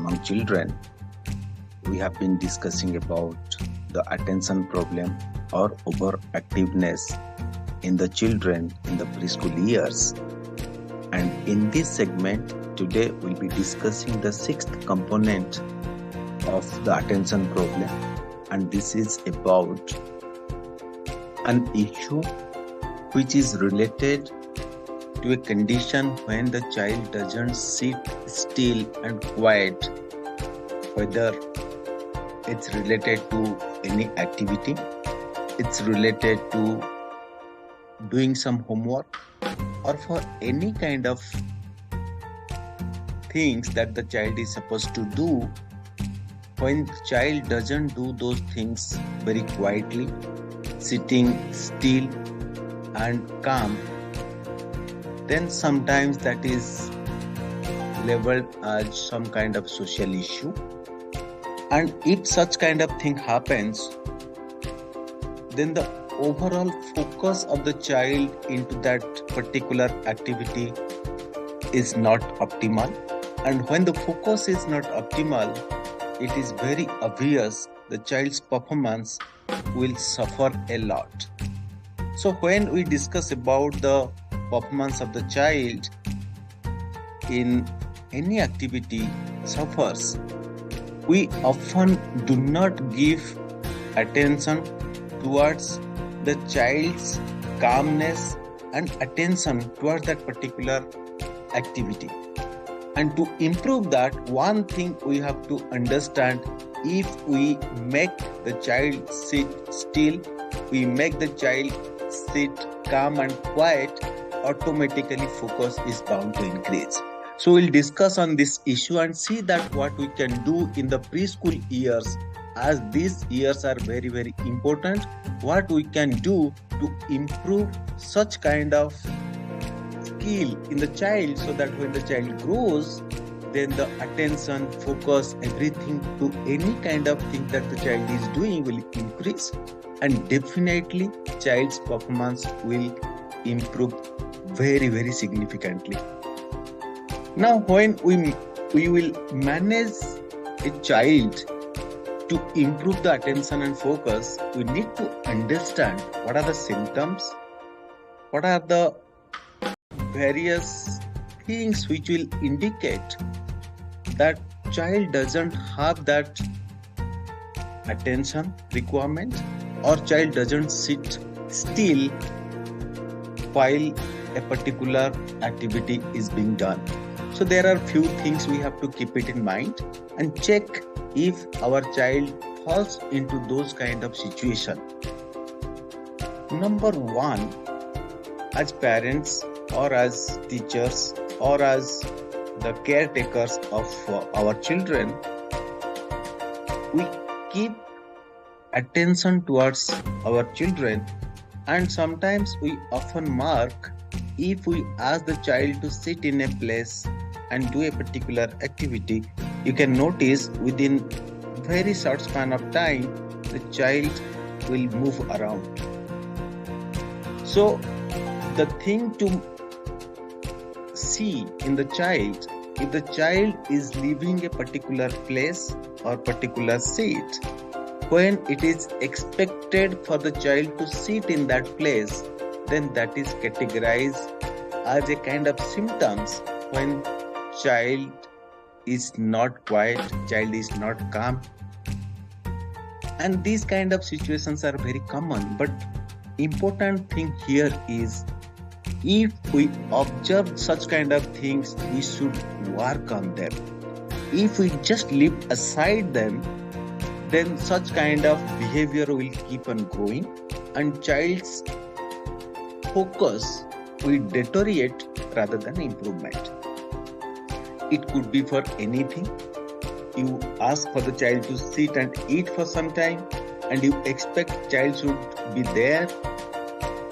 among children. We have been discussing about the attention problem or overactiveness in the children in the preschool years. And in this segment, today we'll be discussing the sixth component of the attention problem, and this is about an issue which is related to a condition when the child doesn't sit still and quiet, whether it's related to any activity, it's related to doing some homework, or for any kind of things that the child is supposed to do. When the child doesn't do those things very quietly, sitting still and calm, then sometimes that is labeled as some kind of social issue. And if such kind of thing happens, then the overall focus of the child into that particular activity is not optimal. And when the focus is not optimal, it is very obvious the child's performance will suffer a lot. So when we discuss about the performance of the child in any activity suffers, we often do not give attention towards the child's calmness and attention towards that particular activity. And to improve that, one thing we have to understand, if we make the child sit still, we make the child sit calm and quiet, automatically focus is bound to increase. So we'll discuss on this issue and see that what we can do in the preschool years, as these years are very, very important, what we can do to improve such kind of skill in the child, so that when the child grows, then the attention, focus, everything to any kind of thing that the child is doing will increase, and definitely child's performance will improve very, very significantly. Now, when we will manage a child to improve the attention and focus, we need to understand what are the symptoms, what are the various things which will indicate that child doesn't have that attention requirement, or child doesn't sit still while a particular activity is being done. So there are few things we have to keep it in mind and check if our child falls into those kind of situation. Number one, as parents or as teachers or as the caretakers of our children, we keep attention towards our children, and sometimes we often mark if we ask the child to sit in a place and do a particular activity. You can notice within very short span of time the child will move around. So the thing to see in the child, if the child is leaving a particular place or particular seat, when it is expected for the child to sit in that place, then that is categorized as a kind of symptoms when child is not quiet, child is not calm. And these kind of situations are very common, but important thing here is, if we observe such kind of things, we should work on them. If we just leave aside them, then such kind of behavior will keep on growing, and child's focus will deteriorate rather than improvement. It could be for anything. You ask for the child to sit and eat for some time, and you expect child should be there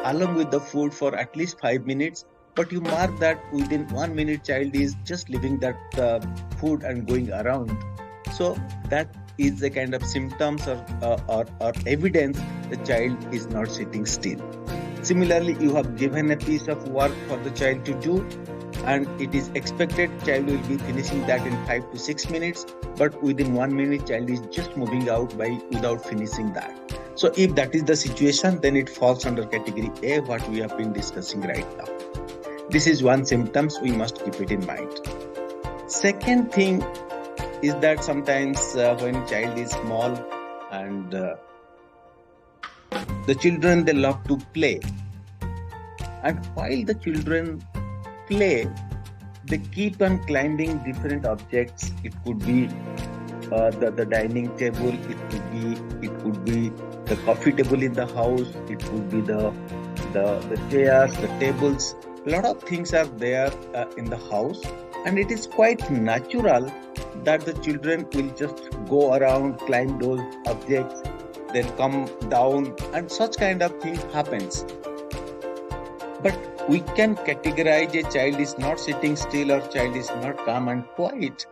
along with the food for at least 5 minutes, but you mark that within 1 minute child is just leaving that food and going around. So that is a kind of symptoms or evidence the child is not sitting still. Similarly, you have given a piece of work for the child to do, and it is expected child will be finishing that in 5 to 6 minutes, but within 1 minute child is just moving out without finishing that. So if that is the situation, then it falls under category A, what we have been discussing right now. This is one symptoms, we must keep it in mind. Second thing is that sometimes when child is small and the children, they love to play, and while the children play, they keep on climbing different objects. It could be the dining table, it could be the coffee table in the house, it could be the chairs, the tables. A lot of things are there in the house, and it is quite natural that the children will just go around, climb those objects, then come down, and such kind of thing happens. But we can categorize a child is not sitting still or child is not calm and quiet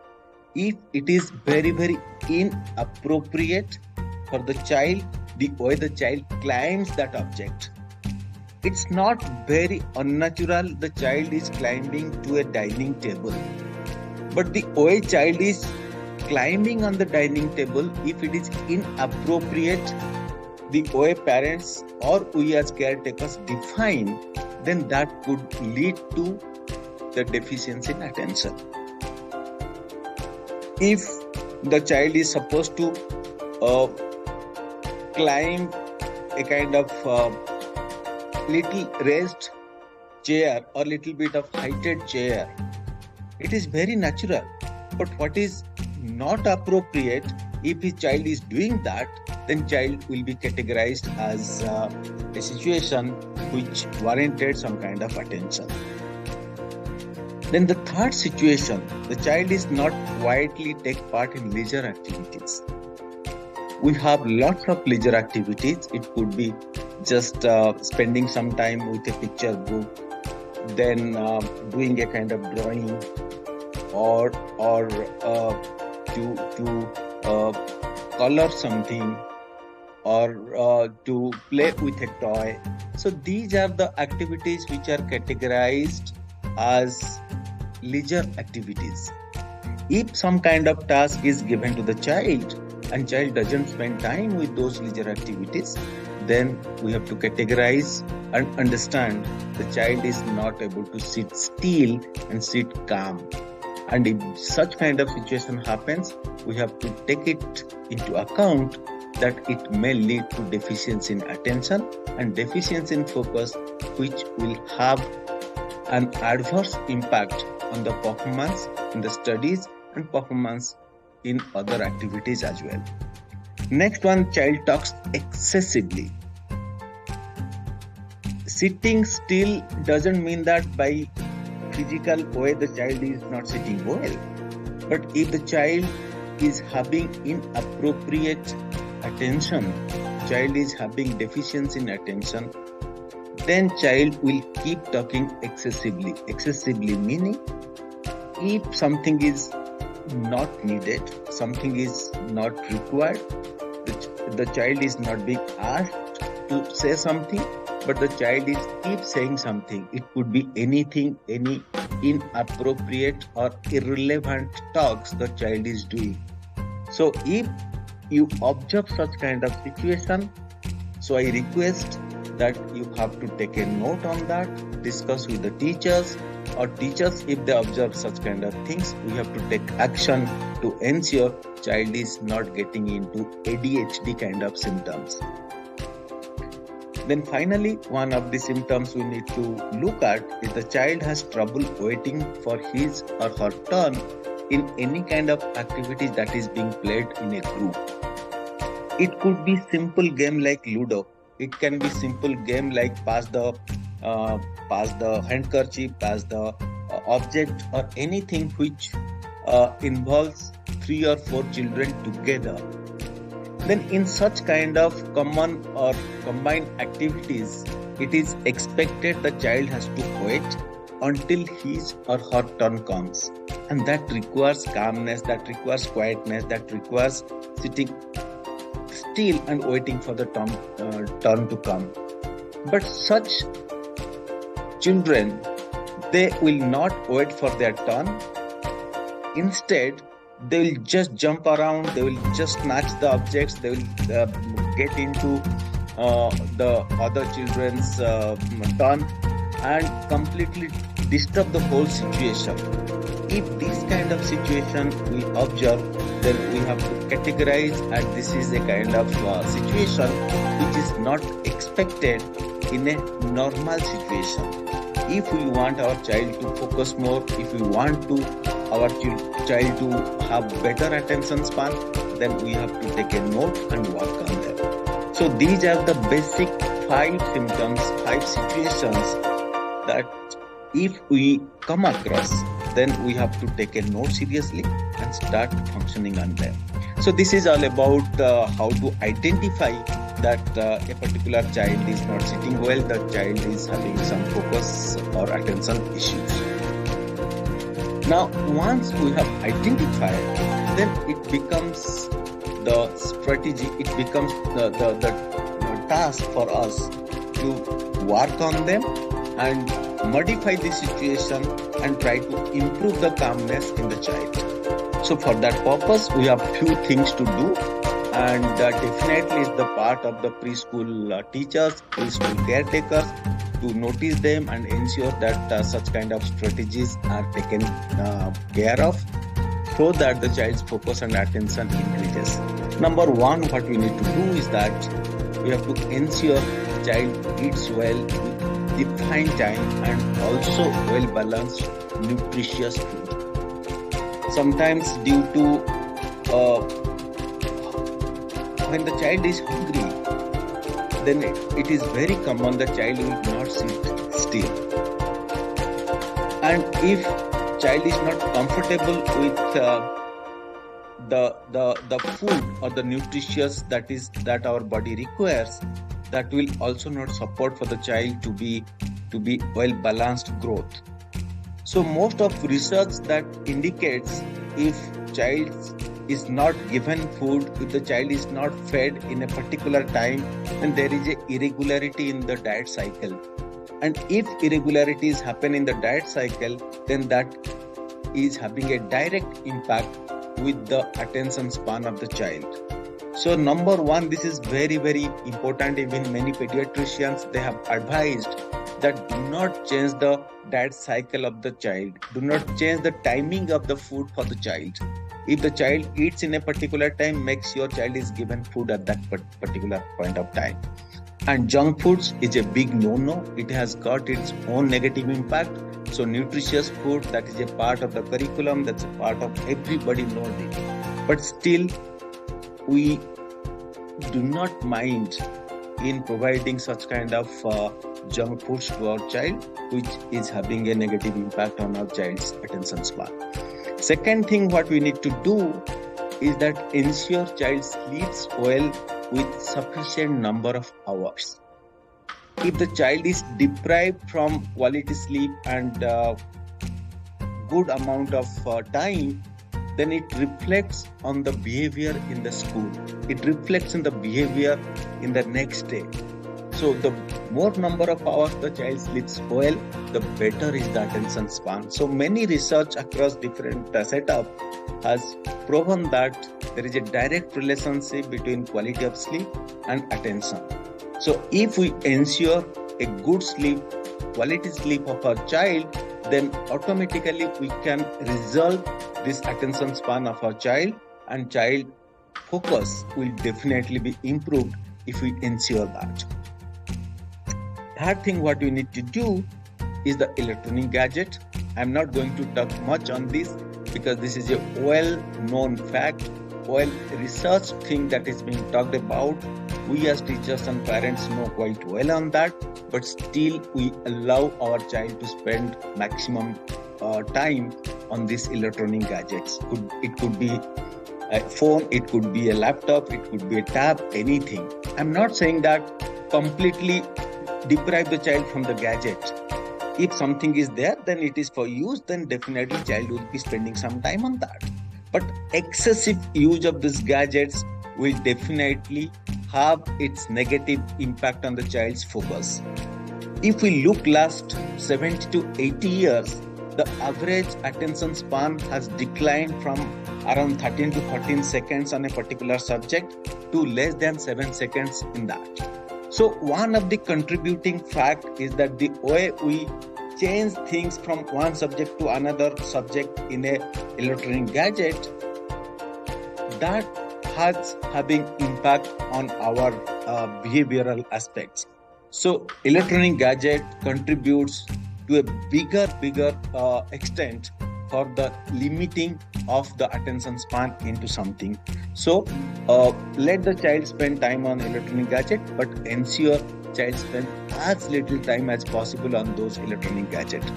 if it is very, very inappropriate for the child, the way the child climbs that object. It's not very unnatural the child is climbing to a dining table, but the way child is climbing on the dining table, if it is inappropriate, the way parents or we as caretakers define, then that could lead to the deficiency in attention. If the child is supposed to climb a kind of little raised chair or little bit of heighted chair, it is very natural. But what is not appropriate, if a child is doing that, then child will be categorized as a situation which warranted some kind of attention. Then the third situation, the child is not quietly take part in leisure activities. We have lots of leisure activities. It could be just spending some time with a picture book, then doing a kind of drawing, or to color something, or to play with a toy. So these are the activities which are categorized as leisure activities. If some kind of task is given to the child and child doesn't spend time with those leisure activities, then we have to categorize and understand the child is not able to sit still and sit calm. And if such kind of situation happens, we have to take it into account that it may lead to deficiency in attention and deficiency in focus, which will have an adverse impact on the performance in the studies and performance in other activities as well. Next one, child talks excessively. Sitting still doesn't mean that by physical way the child is not sitting well. But if the child is having inappropriate attention, child is having deficiency in attention, then child will keep talking excessively. Excessively meaning, if something is not needed, something is not required, the child is not being asked to say something, but the child is keep saying something. It could be anything, any inappropriate or irrelevant talks the child is doing. So if you observe such kind of situation, so I request that you have to take a note on that, discuss with the teachers, or teachers, if they observe such kind of things, we have to take action to ensure child is not getting into ADHD kind of symptoms. Then finally, one of the symptoms we need to look at is the child has trouble waiting for his or her turn in any kind of activity that is being played in a group. It could be simple game like Ludo. It can be simple game like pass the handkerchief, pass the object, or anything which involves 3 or 4 children together. Then in such kind of common or combined activities, it is expected the child has to wait until his or her turn comes. And that requires calmness, that requires quietness, that requires sitting still and waiting for the turn to come. But such children, they will not wait for their turn. Instead, they will just jump around, they will just snatch the objects, they will get into the other children's turn and completely disturb the whole situation. If this kind of situation we observe, then we have to categorize as this is a kind of situation which is not expected in a normal situation. If we want our child to focus more, if we want to our child to have better attention span, then we have to take a note and work on them. So these are the basic 5 symptoms, 5 situations that if we come across, then we have to take a note seriously and start functioning on them. So this is all about how to identify that a particular child is not sitting well, the child is having some focus or attention issues. Now, once we have identified, then it becomes the strategy, it becomes the task for us to work on them and modify the situation and try to improve the calmness in the child. So for that purpose, we have few things to do, and definitely is the part of the preschool teachers, preschool caretakers to notice them and ensure that such kind of strategies are taken care of so that the child's focus and attention increases. Number 1, what we need to do is that we have to ensure child eats well with defined time and also well-balanced, nutritious food. Sometimes due to when the child is hungry, then it is very common the child will not sit still. And if child is not comfortable with the food or the nutritious that our body requires, that will also not support for the child to be well balanced growth. So most of research that indicates if child is not given food, if the child is not fed in a particular time, then there is a irregularity in the diet cycle. And if irregularities happen in the diet cycle, then that is having a direct impact with the attention span of the child. So number 1, this is very, very important. Even many pediatricians, they have advised that do not change the diet cycle of the child. Do not change the timing of the food for the child. If the child eats in a particular time, make sure child is given food at that particular point of time. And junk foods is a big no-no. It has got its own negative impact. So nutritious food, that is a part of the curriculum, that's a part of everybody knows it. But still, we do not mind in providing such kind of junk foods to our child, which is having a negative impact on our child's attention span. Second thing what we need to do is that ensure child sleeps well with sufficient number of hours. If the child is deprived from quality sleep and good amount of time, then it reflects on the behavior in the school. It reflects in the behavior in the next day. So the more number of hours the child sleeps well, the better is the attention span. So many research across different setup has proven that there is a direct relationship between quality of sleep and attention. So if we ensure a good sleep, quality sleep of our child, then automatically we can resolve this attention span of our child, and child focus will definitely be improved if we ensure that. Third thing what we need to do is the electronic gadget. I'm not going to talk much on this because this is a well-known fact, well-researched thing that is being talked about. We as teachers and parents know quite well on that, but still we allow our child to spend maximum time on these electronic gadgets. It could be a phone, it could be a laptop, it could be a tab, anything. I'm not saying that completely deprive the child from the gadget. If something is there, then it is for use, then definitely child will be spending some time on that. But excessive use of these gadgets will definitely have its negative impact on the child's focus. If we look last 70 to 80 years, the average attention span has declined from around 13 to 14 seconds on a particular subject to less than 7 seconds in that. So one of the contributing fact is that the way we change things from one subject to another subject in a electronic gadget, that has having impact on our behavioral aspects. So electronic gadget contributes to a bigger extent for the limiting of the attention span into something. So let the child spend time on electronic gadget, but ensure child spend as little time as possible on those electronic gadgets.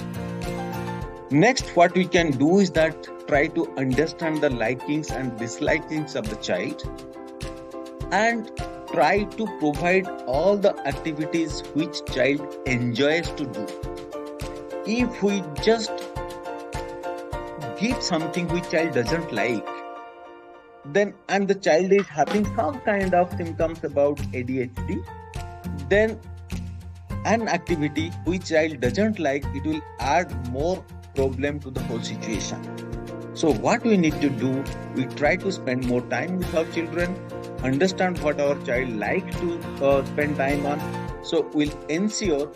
Next, what we can do is that try to understand the likings and dislikings of the child and try to provide all the activities which child enjoys to do. If we just give something which child doesn't like, then and the child is having some kind of symptoms about ADHD, then an activity which child doesn't like, it will add more problem to the whole situation. So what we need to do, we try to spend more time with our children, understand what our child likes to spend time on. So we'll ensure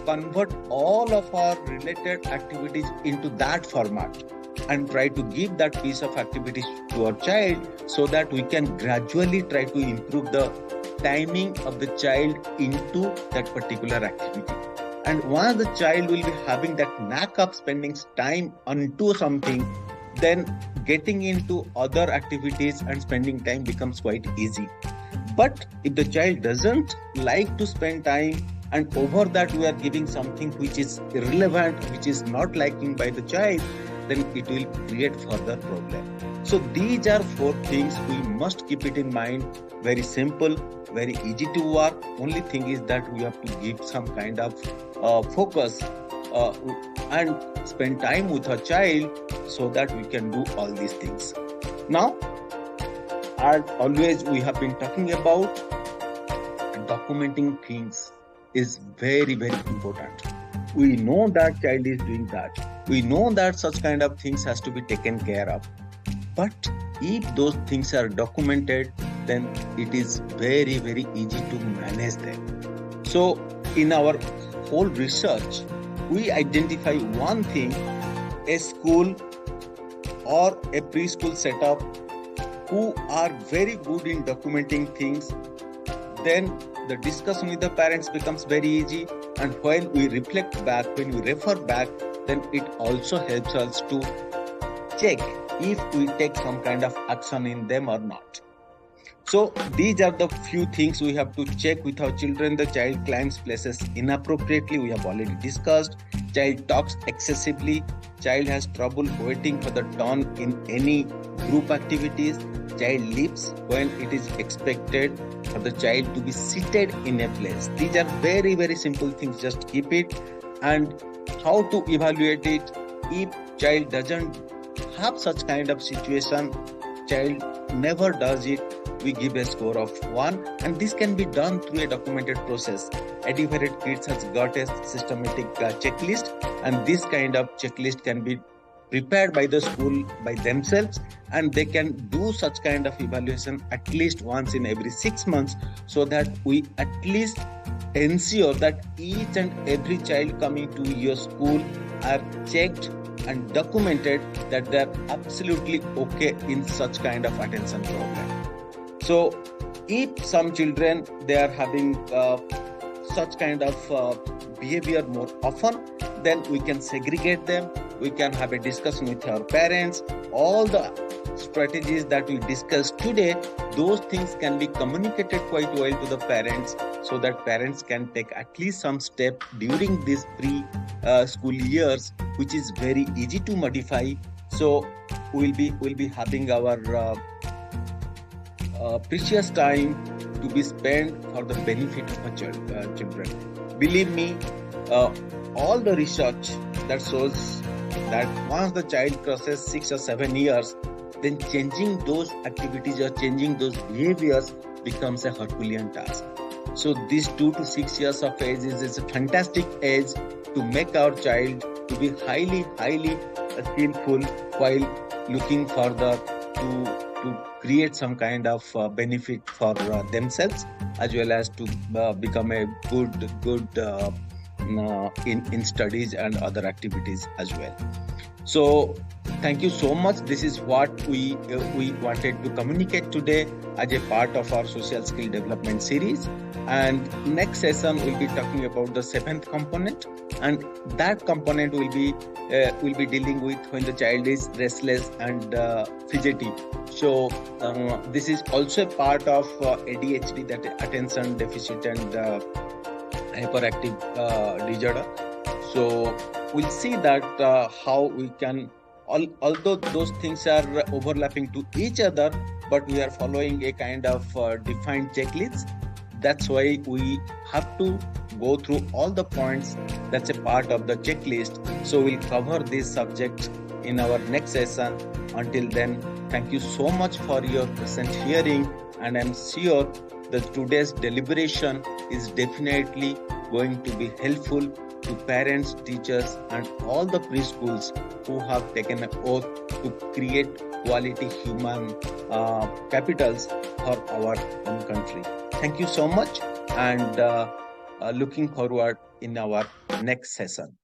convert all of our related activities into that format and try to give that piece of activities to our child so that we can gradually try to improve the timing of the child into that particular activity. And once the child will be having that knack of spending time onto something, then getting into other activities and spending time becomes quite easy. But if the child doesn't like to spend time and over that we are giving something which is irrelevant, which is not liking by the child, then it will create further problem. So these are 4 things we must keep it in mind. Very simple, very easy to work. Only thing is that we have to give some kind of focus and spend time with our child so that we can do all these things. Now, as always, we have been talking about documenting things is very important. We know that child is doing that. We know that such kind of things has to be taken care of. But if those things are documented, then it is very easy to manage them. So in our whole research, we identify one thing: a school or a preschool setup who are very good in documenting things, then the discussion with the parents becomes very easy, and when we reflect back, when we refer back, then it also helps us to check if we take some kind of action in them or not. So these are the few things we have to check with our children. The child climbs places inappropriately, we have already discussed. Child talks excessively. Child has trouble waiting for the turn in any group activities. Child leaps when it is expected for the child to be seated in a place. These are very simple things. Just keep it. And how to evaluate it? If child doesn't have such kind of situation, child never does it, we give a score of 1, and this can be done through a documented process. Educated Kids has got a systematic checklist, and this kind of checklist can be prepared by the school by themselves, and they can do such kind of evaluation at least once in every 6 months, so that we at least ensure that each and every child coming to your school are checked and documented that they are absolutely okay in such kind of attention problem. So if some children, they are having such kind of behavior more often, then we can segregate them. We can have a discussion with our parents. All the strategies that we discussed today, those things can be communicated quite well to the parents, so that parents can take at least some step during these pre-school years, which is very easy to modify. So we'll be having our precious time to be spent for the benefit of our children. Believe me, all the research that shows that once the child crosses 6 or 7 years, then changing those activities or changing those behaviors becomes a Herculean task. So this 2 to 6 years of age is a fantastic age to make our child to be highly skillful while looking further to create some kind of benefit for themselves, as well as to become a good in studies and other activities as well. So thank you so much. This is what we wanted to communicate today as a part of our social skill development series. And next session we'll be talking about the seventh component, and that component will be dealing with when the child is restless and fidgety. So this is also a part of ADHD, that attention deficit and hyperactive disorder. So we'll see that how we can, although those things are overlapping to each other, but we are following a kind of defined checklist. That's why we have to go through all the points. That's a part of the checklist. So we'll cover this subject in our next session. Until then, thank you so much for your present hearing, and I'm sure that today's deliberation is definitely going to be helpful to parents, teachers, and all the preschools who have taken an oath to create quality human capitals for our own country. Thank you so much, and looking forward in our next session.